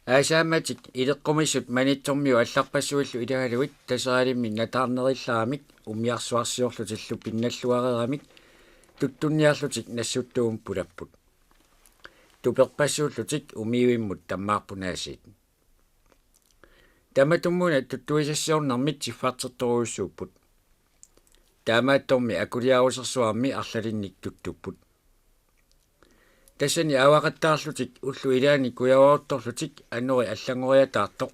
аасааматик илеққумисут манитсормиу алларпассуиллу илагалуит тасаалимми натаарнериллаамик умиарсуарсиорлутиллу пинналлуарерамик туттунниарлутик нассуттуум пулаппут туперпассууллутик умиуиммут таммаарпунаасиит таматуммуна туттуисассиорнармит сиффаартертторуйуссууппут таамаатторми акулиарусерсуарми арлалинник туттуппут тассани авақаттаарлутик уллу илаани куяваорторлутик аннери аллангориатаартоқ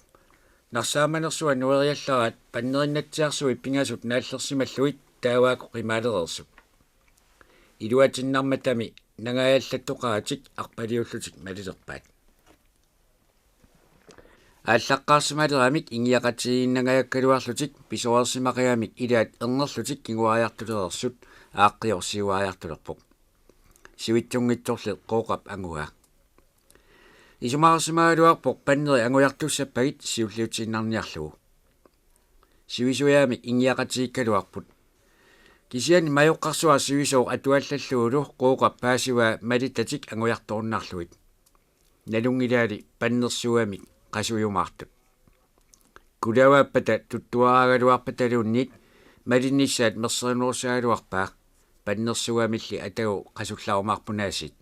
нарсааманерсуа нуериаллараат паннериннатсиарсуи пингасут нааллерсималлуит тааваако қимаалерерсут илуатиннарматами нагааллаттоқаатик арпалиуллутик малилерпаат ааллаққарсималерамик ингиақатигиннагаяккалуарлутик писоерсимақиамик илаат ернерлутик кигуариартулерерсут ааққиорсиуариартулерпоқ сивитсунгитсорле қооқап ангуа исумаарсимаалуарпоқ паннери ангуяртуссаппагит сиуллиутииннарниарлугу сивисуяамик ингиақатигиккалуарпут кисиани маёққарсуа сивисоо атуаллаллугулу қооқап паасиваа малитатик ангуярторнарлуит налунгилаали паннерсуамик qasujumaartut kulavaapata tuttuaragaluarpatalunnik malinnissaat mersenuursaaluarpaa pannersugamilli atagu qasullaumaarpunaasit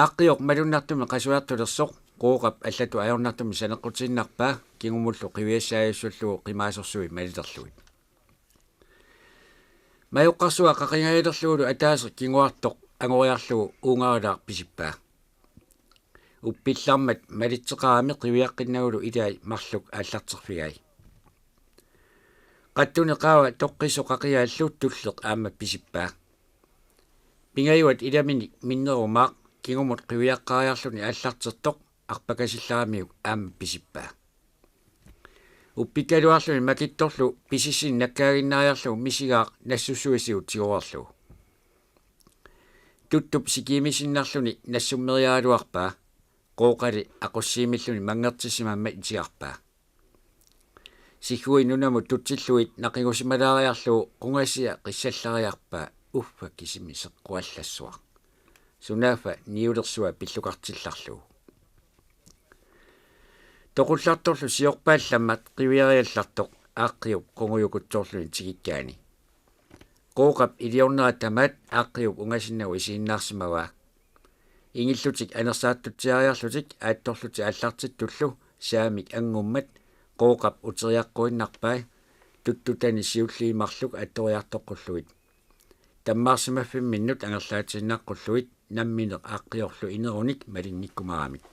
aaqqioq malunnartumi qasuartulersoq qooqap allatu ajornartumi saneqqutinnarpaa kingumullu qiviassaayussullugu qimaasorsui maliterluit majuqqarsua qaqingailerlugulu ataasa kinguartoq angoriarlugu uungarilaa pisippaa uppillarmat malitseqaami qiviaqqinnaulu ilai marluk aallarterfigai qattuni qaawa toqqiso qaqiaalluut tulleq aamma pisippaa pingayuat ilamini minnerumaaq kingumut qiviaqqaariarluni aallartertoq arpakasillaamiuk aamma pisippaa uppikaluarluni makittorlu pisissin nakkaaginnaariarlu misigaaq nassussuisiu tiguarlu tuttup sikimisinnarluni nassummeriaaluarpaa qooqali aqussiimilluni mangertisimamma itiarpaa sikhui nunamu tutsilluit naqigusimalaariarlugu qungasia qissallariarpaa uffa kisimi seqquallassuaq sunaafa niulersua pilluqartillarlugu toqullartorlu siorpaallammat qiviariallartoq aaqqiuq qunguyukutsoorluni tigikkaani qooqap iliorneratamaat aaqqiuq ungasinnagu isiinnaarsimavaa ingillutik anersaattutsiariarlutik aattorluti allartittullu saamik angummat qooqap uteriaqquinnarpai tuttutani siulliimarluk attoriartoqqulluit tammaarsimaffimminnut angerlaatiinnaqqulluit nammineq aaqqiorlu inerunik malinnikumaramik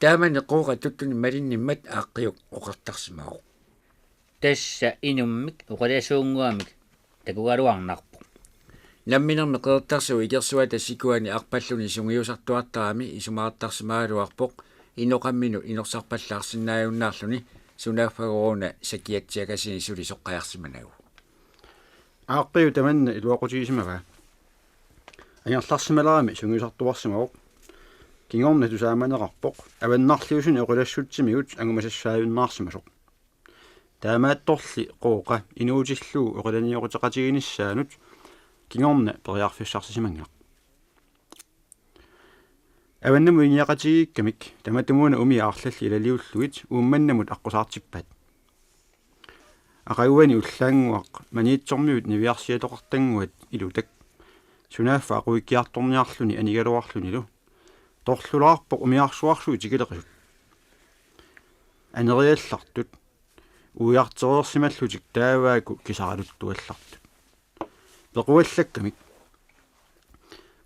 taamani qooqa tuttuni malinnimmat aaqqiuq oqartarsimau tassa inummik uqalasuunguamik takugaluarnarpu намминерми qeertarsugu ikersuata sikuani arpalluni sungiusartuartarami isumaartarsimaaluarpoq inoqamminu inersarpallaarsinnaajunnaarluni sunaaffaguruuna sakiatsiakasini suli soqqajarsimanagu aaqqiu tamanna iluaqutigisimava angerlarsimalerami sungiusartuarsimaruq kingorna tusaamaneqarpoq avannarliusuni oqulassutsimigут angumasassaajunnаарsimasoq taamaattorli qooqa inuutilluu oqalaniuqutaqatiginissaanut kingorna periarfissarsisimanga avannamu iniaqatigikkamik tamatumuuna umi aarlalli ilaliulluit uummannamut aqqusartippat aqaguani ullaanguaq maniitsormiut niviarsiatoqartanguat ilutak sunaaffa aquikkiartorniarluni anigaluarlunilu torlulaarpoq umiarsuarluu tikileqisut aneriallartut uiartereersimallutik taavaaku kisaraluttuallartut pequallakkamik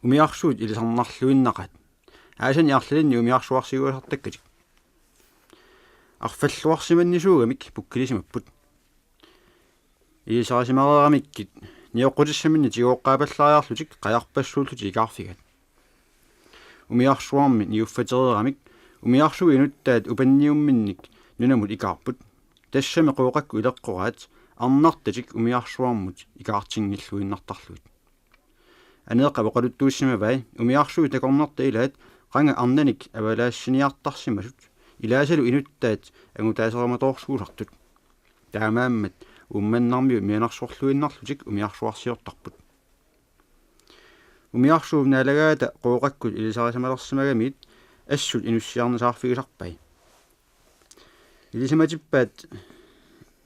umiarsuut ilisarnarluinnaqat aasani arlalini umiarsuarsiguusartakkatik arfalluarsimannisuugamik pukkilisimapput ilisarisimareeramikkit niоqqutissamini tiguoqqaapallariarlutik qajarpassuulluti ikaarfigat umiarsuarmi niuffatereeramik umiarsugu inuttaat upanniumminnik nunamut ikaarput тассами qooqakku ileqqoraat arnartatik umiarsuarmut ikaartingilluinnartarluit aneeqa peqaluttuussimavai umiarsuu takornerta ilaat qanga arnanik avalaassiniartarsimasut ilaasalu inuttaat angutaaseramatorsuulartut taamaammat ummannarmiu mianarsorluinnarlutik umiarsuarsiortarput umiarsuu naalagaata qooqakkut ilisarisamalersamagamit ассут инуссиарнасаарфигисарпай илисаматиппаат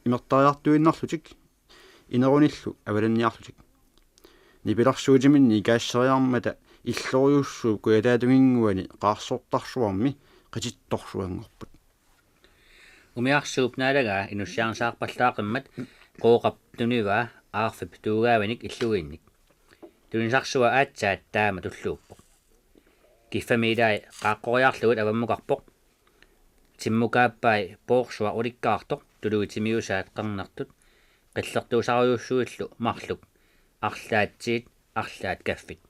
имертариартуиннарлутик инеруниллу аваланниарлутик нипиларсуутиминни икаассериармата иллориуссуу куятаатугингуани qaarssortarsuarmi qitittorsuangorput умиарсууп наалага инуссиарнсаарпаллаақиммат қооқап тунива аарфип туугааваник иллугиинник тунисарсуа аатсаат таама туллууппо киффамилай qaаққориарлугут аваммукарпоқ тиммукааппай поорсуа уликкаартоқ тулугитимиусаат қарнартут қиллертуусариуссуиллу марлук арлаатсиит арлаат каффит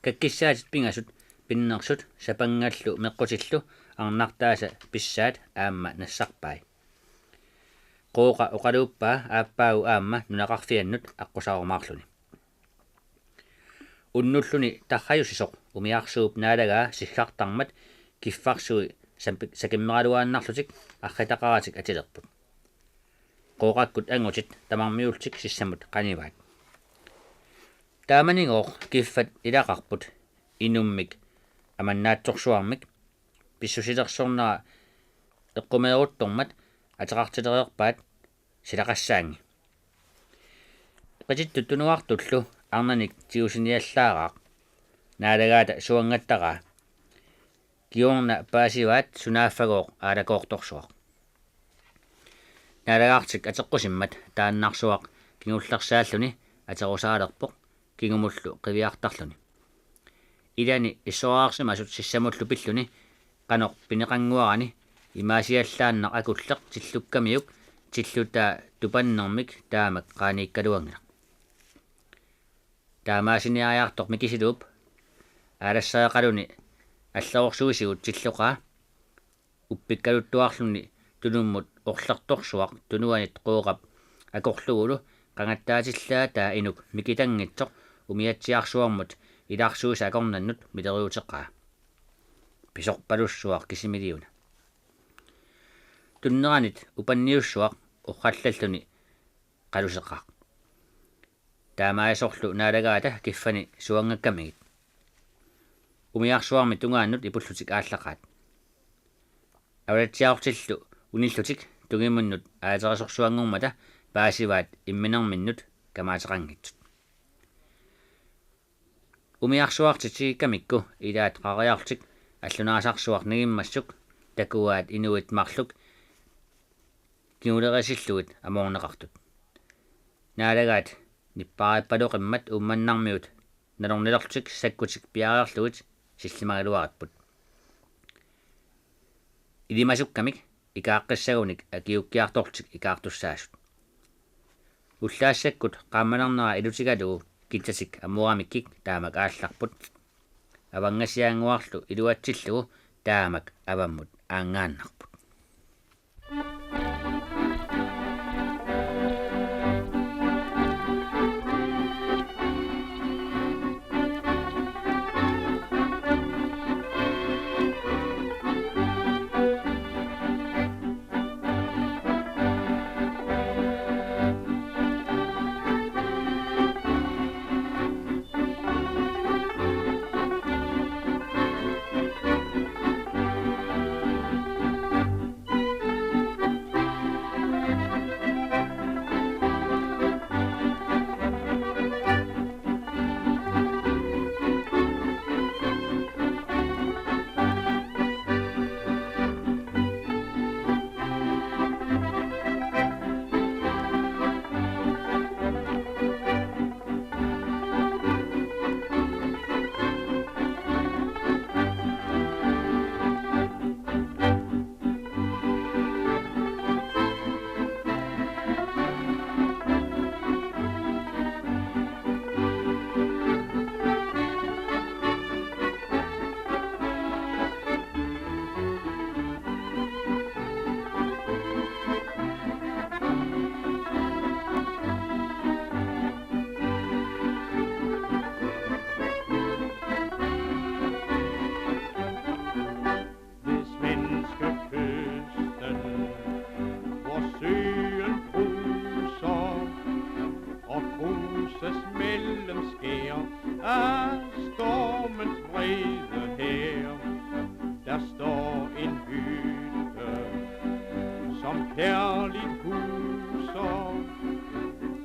каккиссаатит пингасут пиннерсут сапангаллу меққутиллу арнартааса писсаат аама нассарпай қооқа оқалууппаа ааппаагу аама нунақарфианнут аққусаарумаарлуни уннуллуни тарраюсисоқ умиарсууп наалагаа сиггартармат киффарсуи сакиммералуааннарлутик арритақаратик атилерпут қооқаккут ангутит тамармиултик сиссамут қаниваат тааманигоо киффат илақарпут инуммик аманнаатсорсуармик писсусилерсорнера эққумееруттормат атеқартилериерпаат силақассаанги qajittu tunuartullu arnanik tiusiniallaaraaq naalaгаата суангаттараа киорна паасиваат сунааффагоо аалакоорторсуақ налагаартик атеққусиммат тааннарсуақ кигуллерсааллуни атерусаалерпоқ кигумуллу қивиартарлуни илани иссораарсимасут сиссамуллу пиллуни qanor пинеқангуарани имаасиаллааннер акуллеқ тиллуккамиук тиллута тупаннэрмик таамак qaaнииккалуангила таамаасиниариартор микисилууп аалассаақалуни аллаорсуисигут тиллоқаа уппиккалуттуарлуни тунуммут орлерторсуақ тунуанит қооқап акорлугулу қангаттаатиллаа таа инук микитангитсоқ умиатсиарсуармут илаарсуиса акорнаннут милериутеқаа писорпалуссуақ кисимилиуна туннеранит упанниуссуақ орраллаллуни қалусеқаа таамаасорлу наалагаата киффани суангаккамигит умиарсуарми тунгааннут ипуллутик ааллақаат авалатсиаортиллу униллутик тугимуннут аатерисорсуангормата паасиваат имминерминнут камаатеқангитсут умиарсуартитиккамикку илаат qaриартик аллунаасарсуар нигиммассук такуаат инуит марлук киулерисиллуит амоорнеқартут наалагаат ниппаариппалоқиммат умманнармиут налорнилерлутик саккутик пиариарлугит силлимагалуариппут илимасуккамик икааққиссагуник акиуккиартортик икаартуссаасут уллаассаккут qaammanarnera ilutigaluu китсасик амуарамиккик таамак аалларпут авангасиангуарлу илуатсиллугу таамак аваммут аангааннарпут Der står en hytte, som kærligt huser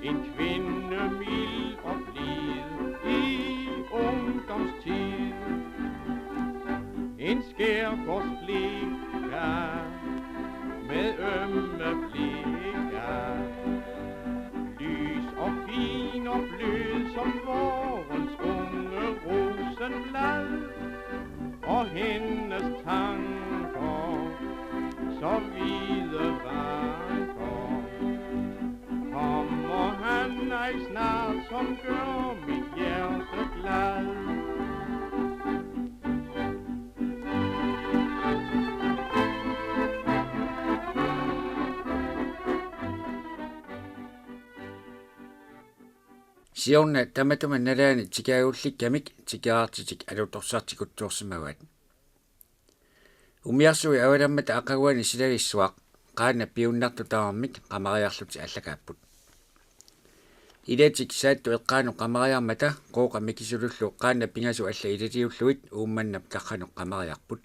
en kvinde mild og blid i ungdomstid. En skærgårdsflicka med ømme blikker, lys og fin og blød som vårens unge rosenblad, og hendes tanker så vide vanker. Kommer han ej snart, som gør mit hjerte glad. Sionna tamatuma nalaani tikaagullikkamik tikaartitik alutorsaartikuttuorsimavaat. Umiarsui avalammata aqaguani silagissuaq qaana piunnartu taarmik qamariarluti allakaapput. Ilatik saattu eqqaanu qamariarmata qooqa mikisulullu qaana pingasu alla ilatiulluit uummannap taqanu qamariarput.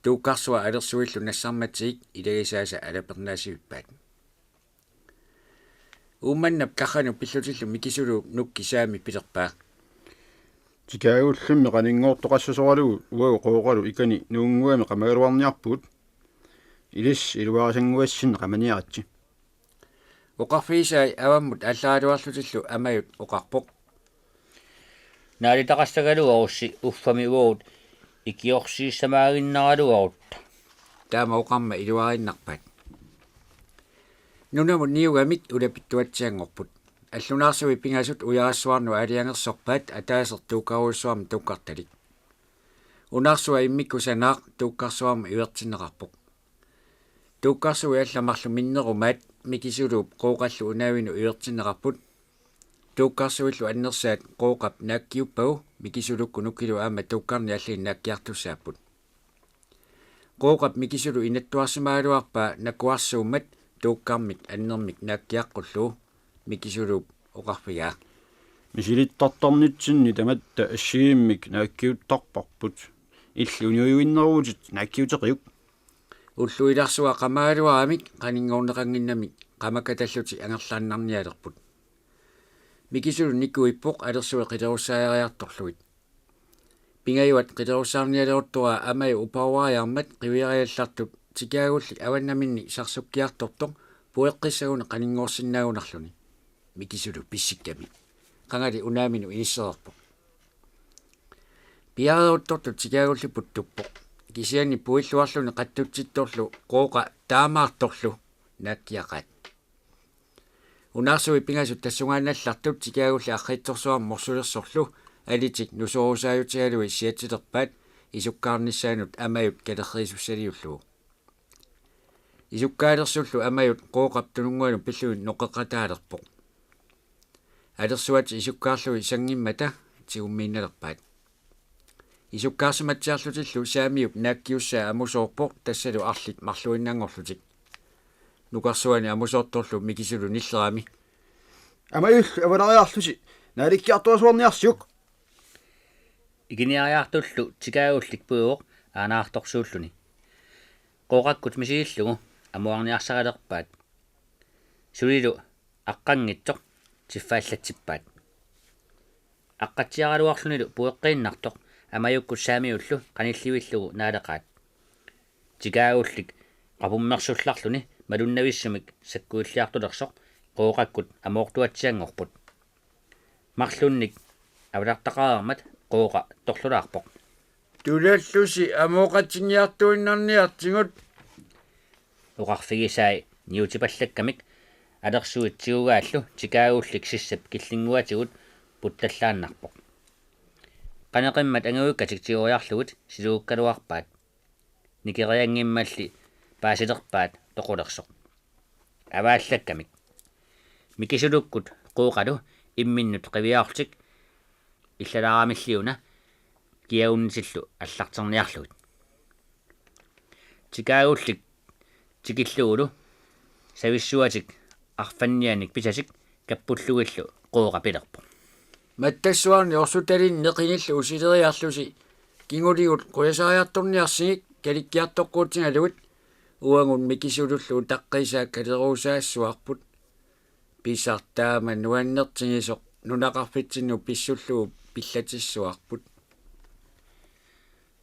Tuuqqarsua alersuillu nassarmatigik ilagisaasa alapernaasivippaat. Uummannap taqanu pillutillu mikisulu nukkisaami pilerpaa. Tikaagullummi qaningoortoqassasuaralugu uagu qooqalu ikani nuunguami qamagaluarniarput ilis iluarasanguassin qamaniaratsi. Oqarfiisai avammut allaaluarlutillu amayut oqarpoq. Naalitaqassagaluarussi uffami uut ikiorsiissamaaginnaraluarutta. Taama oqarma iluarinnarpat. Nunamu niugamik ulapittuatsiangorput. Allunaarsuvi pingasut ujarassuarnu aliangersorpaat ataasertuukaruussuarmi tuqqartalik. Unaarsuva immikkusanaaq tuuqqarsuarmu ivertinneqarpoq. Tuuqqarsuvi allamarlu minnerumaat mikisuluup qooqallu unaavinu ivertinneqarput. Tuuqqarsuvillu annersaat qooqap naakkiuppagu mikisulukku nukkilu aama tuuqqarni alliin naakkiartussaapput. Qooqap mikisulu inattuarsimaaluarpaa nakuarsuummat tuuqqarmik annermik naakkiaqqullu mikisuluup oqarfigaa. Misilittartarnitsinni tamatta assigiimmik naakkiuttarparput illi uniuinneruutit naakkiuteqiuk. Ulluilarsua qamaaluaramik qaninngorneqanginnamik qamakatalluti angerlaannarnialerput. Mikisulu nikkuippoq alersuи qilerussaajaariartorluit. Pingayuat qilerussaarnialeruttua amay upauariarmat qiviariallartut tikaagullik avannaminni sarsukkiartortoq pueqqissaguna qaninngorsinnaagunarluni. Mikisulu pissikkami. Qangali unaaminu inissererpoq. Piareuttortu tikaagulli tuppoq. Kisiani puilluarluni qattutittorlu qooqa taamaartorlu naakkiaqaat. Unaarsuvi pingasut tassungaannallartut tikaagulli aqqitsorsuar morsulersorlu alitik nusorusaayutigalui siatilerpaat isukkaarnissaanut amayut kalerriisussaliullugu. Isukkaalersullu amayut qooqap tununguanu pilluin noqeqataalerpoq. Alersuat isukkaarlui sangimmata tiummiinnalerpaat. Isukkaarsimatsiarlutillu saamiup naakkiussaa amusoorpoq tassalu arlit marluinnaangorlutik. Nukarsuani amusoortorlu mikisulu nillerami. Amayullu avalariarlusi naalikkiartuasuarniarsiuk. Iginiariartullu tikaagullik puuoq aanaartorsuulluni. Qooqakkut misiillugu amuarniarsaqalerpaat. Sulilu aqqangittoq tiffaallatsippaat. Aqqatsiaraluarlunilu pueqqiinnartoq amayukkut saamiullu qanillivillugu naaleqaat. Tikaagullik qapummersullarluni malunnavissumik sakkuilliartulersoq qooqakkut amoortuatsiangorput. Marlunnik avalartaqaarmat qooqa torlulaarpoq. Tulallusi amooqatingiartuinnarniartingut uqarfigisaai niutipallakkamik alersuitsiguugaallu tikaagullik sissap killinguatigut puttallaannarpoq. Qaneqimmat anguukkatiktioriarlugut siluukkaluarpaat. Nikeriangimmalli paasilerpaat toqulersoq. Avaallakkamik. Mikisulukkut qooqalu imminnut qiviaartik иллалаарамиллиуна киауннисиллу аллартерниарлугут. Тикаагуллик тикиллугулу сависсуатик арфаннианик писасик каппуллугиллу qooqa pilerpo. Mattassуарни орсуталин неқиниллу усилериарлуси kingoligut quyasariartorniarsigik kalikkiartoqquutingalugut uangun mikisululluu taqqissaak kaleruusaassuarput pisartaama nuannertingisoq nunaqarfitsinnu pissulluu pillatissuarput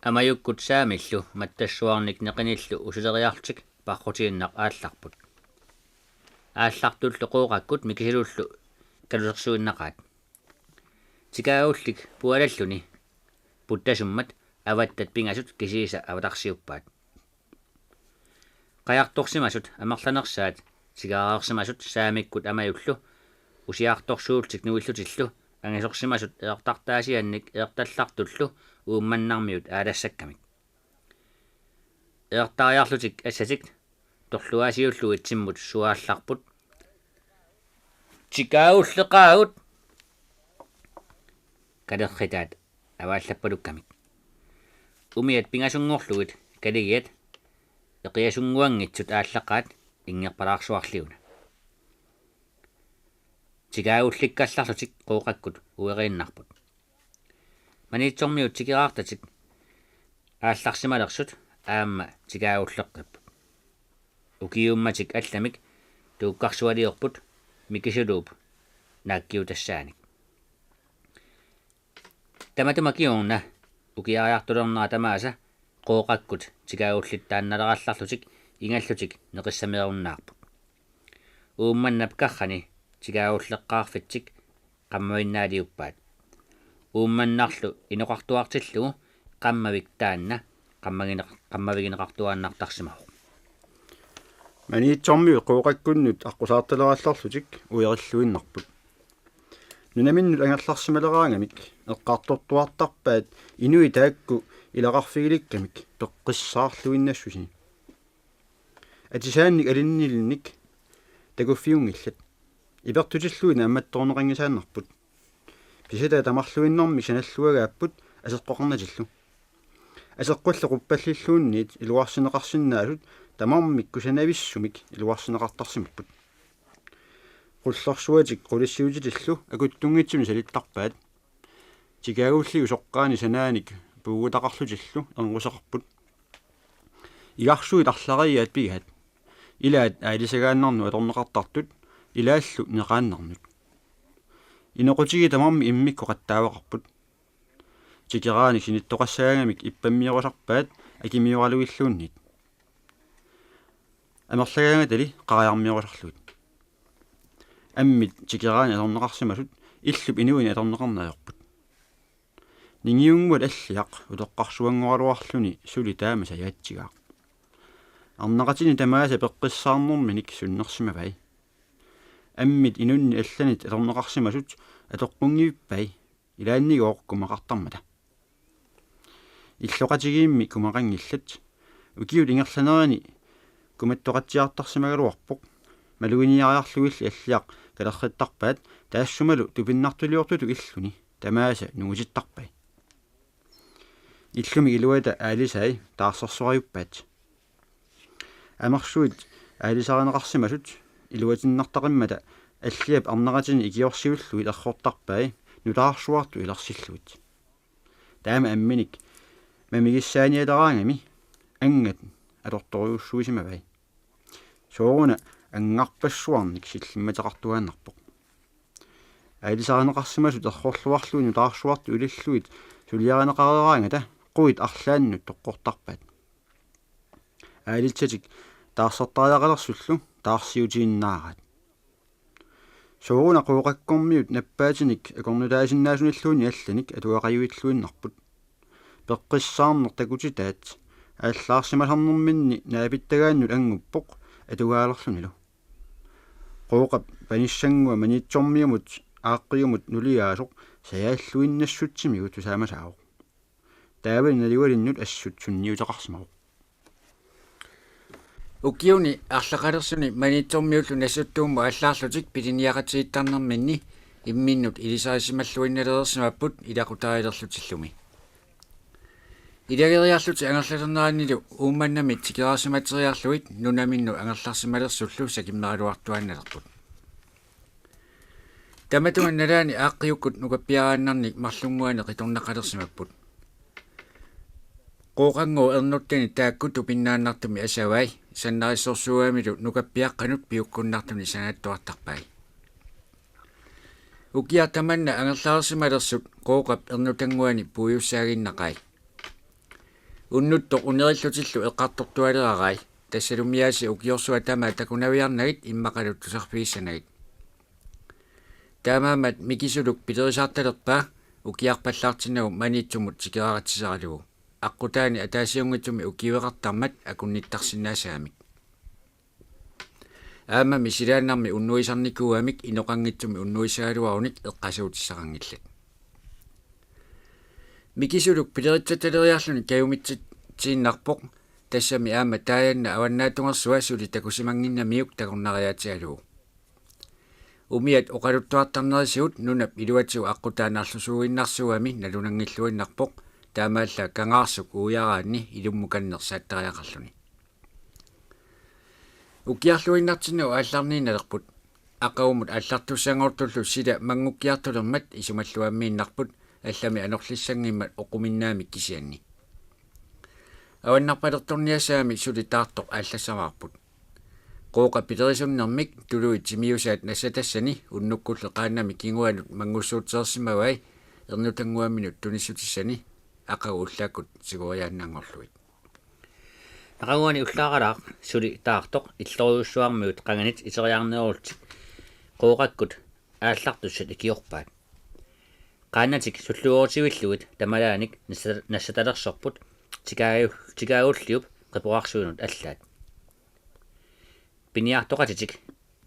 амаюккут саамиллу маттассуарник неқиниллу усулериарлутик паррутииннақ аалларпут ааллартуллу қооқаккут микисилуллу калусерсуиннақаат тикаауллик пуалаллуни путтасуммат аваттат пингасут кисииса аватарсиуппаат қаярторсимасут амерланерсаат тикаараарсимасут саамиккут амаюллу усиаарторсуултик нуиллутиллу ангисорсимасут эертартаасианник эерталлартуллу уумманнармиут аалассаккамик эертариарлутик ассатик торлуасиуллу итсиммут суаалларпут тикаауллекаагут кадерхитаат авааллаппалуккамик умиат пингасунгорлугит калигиат эқиасунгуангитсут ааллаққаат ингерпалаарсуарлиуна тикааулликкалларлутик қооқаккут уерииннарпут маниитсормиут тикераартатик аалларсималерсут аама тикаауллеққиппут укиумматик алламик тууккарсуалиорпут микисулууп нааккиутассааник таматамакиуунна укиариартулернаа тамааса қооқаккут тикаауллиттаанналералларлутик ингаллутик неқиссамиеруннаарпут уумманнап каррани тикаауллеққарфитсик қаммуиннаалиуппаат уумманнарлу инеқартуартиллугу қаммавик таанна қаммавигинеқартуааннартарсимау маниитсормиу қооқаккуннут аққусаарталералларлутик уериллуиннарпут нунаминнут ангерларсималераангамик эққартортуартарпаат инуи таакку илақарфигиликкамик пеққиссаарлуиннассусини атисаанник алиннилинник такуффиунгиллат ибертутиллуина амматторнеқангисааннарпут писата тамарлуиннэрми саналлуагааппут асеққоқарнатиллу асеққулле қуппаллиллуунниит илуарсинеқарсинаасут тамармик кусанависсумик илуарсинеқартарсимаппут qullersuatik qulissiutilillu akuttungitsumi salittарпаат тикаагуллигу соққаани санааник пуугутақарлутиллу эрнусеқарпут игарсуит арлариаат пигаат илаат аалисагааннарну аторнеқартартут илааллу неқааннарнут инеқутиги тамарми иммикку қаттаавеқарпут тикераани синиттоқассаагамик иппаммиорусарпаат акимиоралуиллууннит амерлагаанга тали қараярмиорусарлуит аммит тикераани аторнеқарсимасут иллуп инуини аторнеқарнаajorput нингиунгмут аллиақ утоққарсуангоралуарлуни сули таама саяатсигаақ арнеқатини тамааса пеққиссаарнэрминик суннерсимавай аммит инунни алланит аторнеқарсимасут атоққунгивиппай илааннигооқ кумақартармата иллоқатигиимми кумақангиллат укиут ингерланерани куматтоқатсиартарсимагалуарпоқ малуиниариарлуилли аллиақ калерриттарпаат таассумалу тупиннартулиортуту иллуни тамааса нугуситтарпай иллуми илуата аалисай таарсерсуариуппаат амарсуит аалисаринеқарсимасут илуатиннартақиммата аллиап арнеқатини икиорсиуллуит эрхортарпай нутаарсуарту илерсиллуит таама амминик мамигиссааниалераангами ангат аторториуссуисимавай сооруна ангарпассуарник силлимматеқартуааннарпоқ аалисаринеқарсимасут эрхорлуарлуини таарсуарту илиллуит сулиаринеқарераангата қуит арлааннут тоққортарпаат аалитсатик таарсертариақалерсуллу таарсиутииннаараат сооруна қооқаккормиут наппаатиник акорнутаасиннаасуниллуuni алланик атуақаюиллуиннарпут пеққиссаарнер такутитаат ааллаарсимасарнэрминни наапиттагааннут ангуппоқ атугаалерлунилу қооқап паниссангуа маниитсормиумут ааққиумут нулиаасоқ саяаллуиннассутсимигу тусаамасаавоқ таавани налиуалиннут ассут сунниутеқарсимавоқ укиуни арлақалерсуни маниитсормиуллу нассуттуумма аллаарлутик пилиниақатииттарнэрминни имминнут илисаасималлуинналерерсимаппут илақутаилерлутиллуми илageriarlut angерлалернааннилу уумманнами тикерасиматериарлуит нунаминну ангерларсималерсуллу сакиммералуартуанналерпут таматуан налаани ааққиуккут нукаппиарааннарник марлунгуане қиторнақалерсимаппут qooqangu ernuttani taakkutu pinnaannartumi asavai sannarissorsuamilu nukappiaqqanut piukkunnartumi sanaattuartarpai ukiartamanna angerlaarsimalerssut qooqap ernutanguani puuyussaaginnaqai unnutto unerillutillu eqqartortualerarai tassalumiaasi ukiorsuа tama takunaviarnagit immaqalut tusarfiissanagit taamaamat mikisuluk piterisaartalerpaa ukiarpallaartinagu maniitsumut sikeraaratisaralugu аққутаани атаасиунгитсуми укивеқартармат акунниттарсиннаасаамик аамами силааннарми уннуисарникууамик иноқангитсуми уннуисаалуаруник эққасуутиссақангиллат микисулук пилеритсаталериарлуни каюмитсит тииннарпоқ тассами аама тааянна аваннаатунгерсуа сули такусимангиннамиук такорнариаатиалуу умиат оқалуттуартарнерисиут нунап илуатсу аққутаанаарлусууиннарсуами налунангиллуиннарпоқ таамаалла кангаарсук уяраани илуммуканнерсааттариақарлуни укиарлуиннартиннау аалларнииналерпут ақаумут аллартуссангортуллу сила мангуккиартулермат исумаллуаммииннарпут аллами анерлиссангиммат оқуминнаамик кисианни аваннарпалерторниасаами сули таартоқ ааллассамаарпут qooqa pilerisunnермик тулуи тимиусаат нассатассани уннуккулле qaannami кингуанут мангуссуутсерсимавай ернутангуаминут тунissутиссани ақагу уллааккут сигуриааннаангорлуит ақагуани уллааралаақ сули таартоқ иллориуссуармиут қанганит итериарнеорултик qooqakkut ааллартуссат икиорпаат qaannатик суллуорутивиллугит тамалааник нассаталерсорпут тикаагуллиуп қипуарсуунут аллаат пиниартоқатитик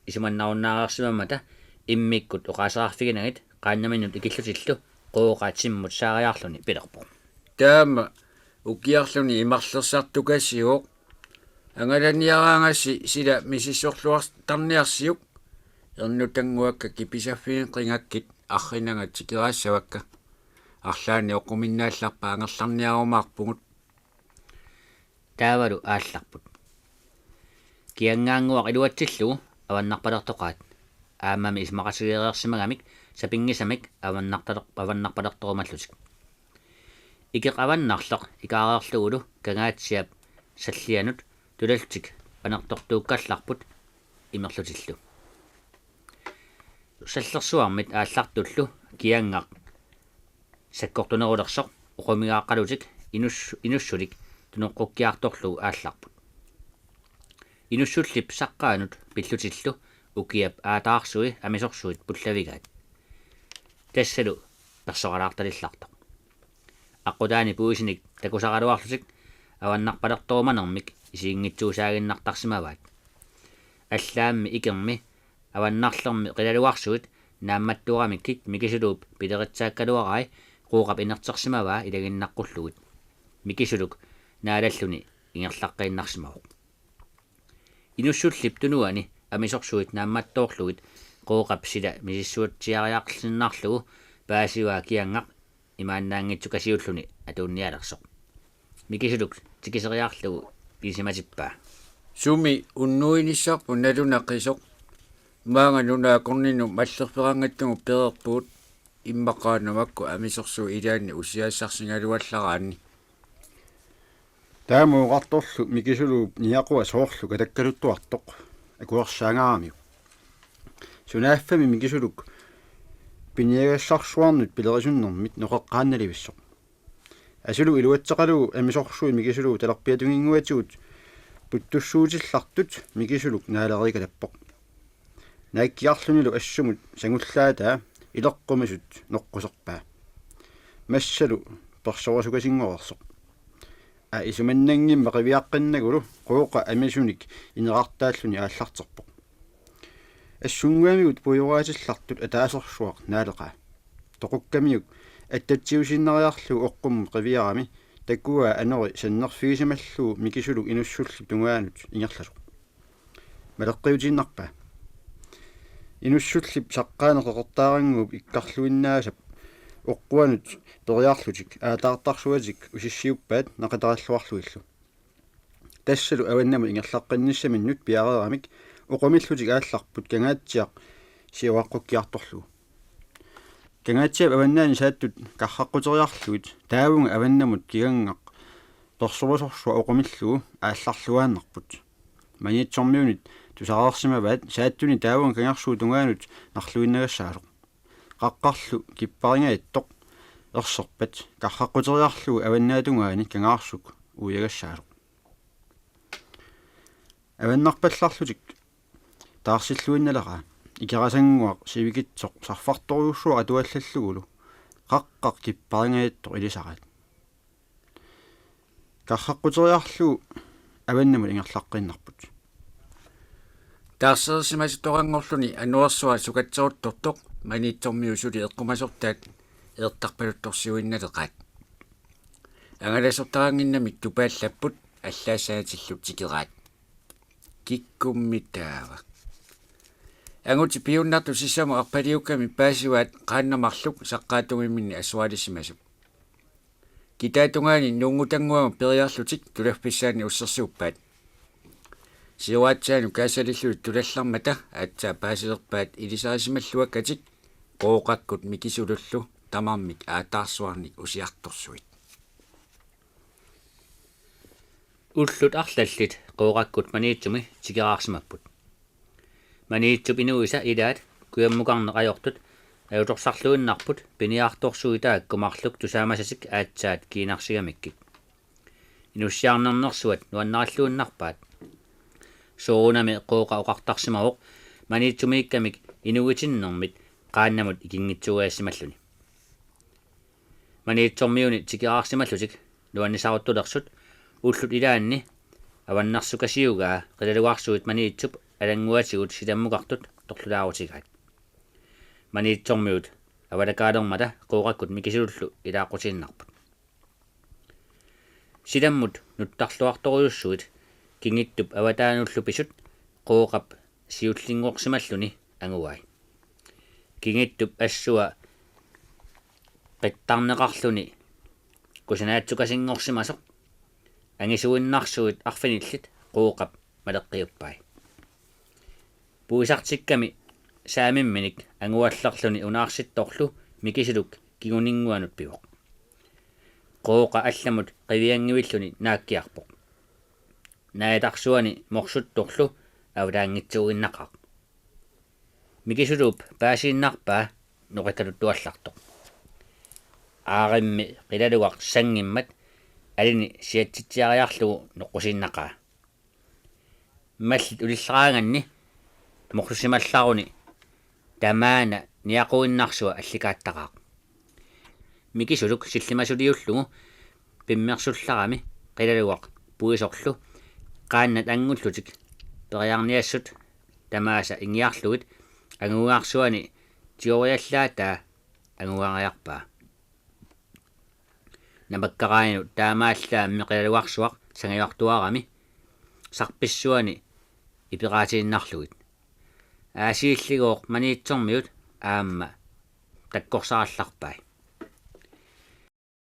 исуманнаруннаарерсимаммата иммиккут оқаасаарфигинагит qaannamинут икиллутиллу qooqaatsimмут саариарлуни пилерпо таама укиарлуни имарлерсартукассиуоқ ангаланиараангасси сила мисиссорлуартарниарсиук ернутангуакка киписаффиин қингаккит арринага тикераассавакка арлаани оқуминнаалларпа ангерларниарумаарпугут таавалу аалларпут киангаангуақ илуатсиллугу аваннарпалертоқаат аамами исмақасигеерерсимагамик сапингисамик аваннарпалерторумаллутик икеқаваннарлеқ икаареерлугулу кангаатсиап саллианут тулалтик анертортууккалларпут имерлутиллу саллерсуармит ааллартуллу киангақ саккортунерулерсоқ оқумигааққалутик инуссулик тунеққуккиарторлугу аалларпут инуссуллип саққаанут пиллутиллу укиап аатаарсуи амисорсуит пуллавигаат тассалу персоралаарталиллартоқ аққутаани пуисиник такусаралуарлусик аваннарпалерторуманермик исиингитсуусаагиннартарсимаваат аллаамми икерми аваннарлерми қилалуарсуит наамматтуарамиккит микисулууп пилеритсааккалуарай qooqap инертерсимаваа илагиннаққуллугит микисулук наалаллуни ингерлаққииннарсимавоқ инуссуллип тунуани амисорсуит наамматтоорлугит qooqap сила мисиссуатсиариаақлиннаарлугу паасиваа киангақ имааннаангитсу касиуллуни атуунниалерсоқ микисулук тикисериаарлугу писиматиппаа суми уннуинissarpu налунақисоқ маанга нунаакорнину маллерперангаттугу перерпуут иммақаанамакку амисорсуу илаанни усиаассарсингалуаллараанни таамууqartorlu микисулуу ниақуа соорлу калаккалуттуартоқ акуерсаангаарамиу сунааффами микисулук пиниагассарсуарнут пилерисуннэрмит ноқеққаанналивиссоқ асулу илуатсеқалуу амисорсуи микисулуу талерпиатугингуатигут путтуссуутиллартут микисулук наалерикалаппоқ нааккиарлунилу ассумут сангуллаатаа илеққумасут ноққусерпаа массалу персорасукасингоорсоқ исуманнангимма қивиаққиннагулу qooqa амисуник инеқартааллуни ааллартерпоқ ассунгуамигут пуйораатиллартут атаасерсуақ наалеқаа тоқуккамиук аттатсиусиннериарлу оққум қивиарами таккуа анери саннерфигисималлуу микисулу инуссуллу тунгаанут ингерласоқ малеққиутиннарпаа инуссуллип саққаанеқеқартаарангууп иккарлуиннаасап оққуанут периарлутик аатаартарсуатик усиссиуппаат нақатараллуарлуиллу тассалу аваннаму ингерлаққинниссаминнут пиареерамик оқумиллутик аалларпут кангаатсиақ сиуаққуккиарторлугу кангаатсиап аваннаани сааттут карраққутериарлугит таавунга аваннамут кигангақ торсувасорсуа оқумиллуу аалларлуааннарпут маниитсормиунит тусаарерсимаваат сааттуни тааван кангерсуу тунгаанут нарлуиннагассаалоқ қаққарлу киппарингаяттоқ ерсерпат карраққутериарлуу аваннаатунгаани кангаарсук уягассаалоқ аваннарпалларлутик таарсиллуинналера икерасангуақ сивикитсоқ сарфарторюуссуа атуаллаллугулу қаққақ киппарингаяттоқ илисараат карраққутериарлуу аваннамут ингерлаққиннарпут таарсерсимасуторангорлуни ануарсуа сукатсеруттортоқ маниитсормиусули эққумасортаат эертарпалутторсиуинналеқаат ангаласортарангиннамик тупааллаппут аллаассаатиллут тикераат киккуммитаава ангути пиуннарту сиссаму арпалиукками паасиваат qaannamарлук саққаатугимминни ассуалиссимасуп китаатунгаани нунгутангуама периарлутик тулаффиссаани уссерсууппаат сиуаатсаану каасалиллуит тулаллармата аатсаа паасилерпаат илисарисималлуаккатик qooqakkut mikisулуллу тамармик аатаарсуарник усиарторсуит уллут арлаллит qooqakkut маниитсуми тикераарсимаппут маниитсуп инуиса илаат куяммукарнеқ ajortut аюторсарлуиннарпут пиниаарторсуитаа кумарлук тусаамасасик аатсаат киинарсигамиккик инуссиарнернерсуат нуаннараллуиннарпаат соонами qooqa oqartarsimavoq маниитсумииккамик инугитиннэрмит qaannamut ikingitsugaassimalluni маниитсормиуни тикераарсималлутик нуаннисаруттулерсут уллут илаанни аваннарсукасиугаа qilалуарсуит маниитсуп алангуатигут силаммукартут торлулаарутигаат маниитсормиут авалакаалермата qooqakkut mikisуллу илаақутииннарпут силаммут нуттарлуарторюссуит кингиттуп аватаануллу писут qooqap сиуллингуорсималлуни ангуай кингиттуп ассуа qittarneqarluni кусинаатсукасингорсимасоқ ангисуиннарсуит арфиниллит qooqap малеққиуппай пуисартикками саамимминик ангуалларлуни унаарситторлу микисилук кигунингуанут пивоқ qooqa алламут қивиангивиллуни нааккиарпоқ наатарсуани морсутторлу авлаангитсуиннақақ микисулуп паасииннарпаа ноқиталут туаллартоқ ааримми қилалуақ сангиммат алини сиатситсиариарлугу ноққусиннақаа маллит улиллараанганни морсусималларуни тамаана ниақуиннарсуа алликааттақаақ микисулук силлимасулиуллугу пиммерсулларами қилалуақ пуисорлу qaannat angullutik periarniassut tamaasa ingiarlugit anguaarsuani tioriallaata anguangariarpaa namakkarainu taamaallaammi qilaluarsuaq sangayortuarami sarpissuani ipiraatiinnarlugit aasiilligooq maniitsormiut aamma takkorsaarallarpai